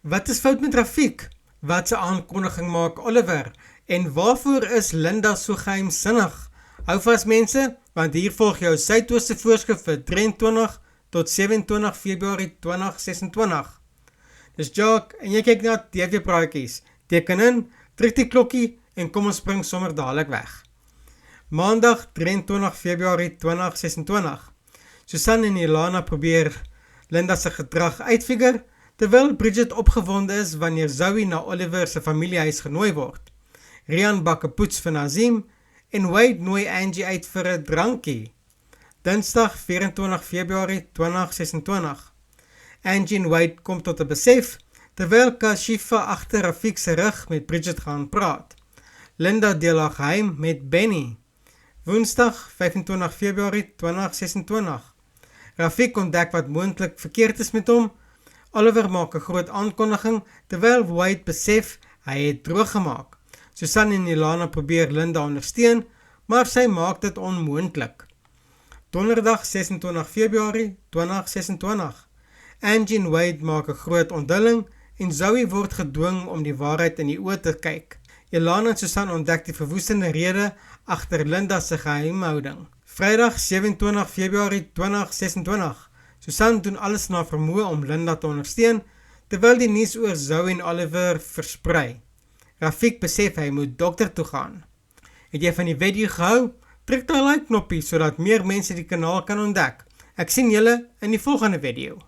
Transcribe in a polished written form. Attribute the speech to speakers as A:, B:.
A: Wat is fout met Rafiq? Wat 'n aankondiging maak Oliver? En waarvoor is Linda so geheimsinnig? Hou vas mense, want hier volg jou Suidooste voorskrif vir 23 tot 27 Februarie 2026. Dis Jacques en jy kyk na TV praatjies. Teken in, druk die klokkie en kom ons spring sommer dadelik weg. Maandag 23 Februarie 2026. Susan en Ilana probeer Linda se gedrag uitfigure, terwyl Bridget opgewonde is wanneer Zoe na Oliver se familiehuis genooi word. Rian bak 'n poets vir Nazim en Wade nooi Angie uit vir 'n drankie. Dinsdag 24 Februarie 2026. Angie en Wade kom tot 'n besef terwyl Kashifa agter Rafiq se rug met Bridget gaan praat. Linda deel haar geheim met Benny. Woensdag 25 Februarie 2026. Rafiq ontdek wat moontlik verkeerd is met hom. Oliver maak 'n groot aankondiging terwyl Wade besef hy het droog gemaak. Susan en Ilana probeer Linda ondersteun, maar sy maak dit onmoontlik. Donderdag 26 Februarie 2026. Angie en Wade maak 'n groot onthulling en Zoe word gedwing om die waarheid in die oë te kyk. Ilana en Susan ontdek die verwoestende rede agter Linda se geheimhouding. Vrydag 27 Februarie 2026. Susan doen alles na vermoë om Linda te ondersteun, terwyl die nuus oor Zoe en Oliver versprei. Rafiq besef hy moet dokter toe gaan. Het jy van die video gehou? Druk daai like knoppie sodat meer mense die kanaal kan ontdek. Ek sien julle in die volgende video.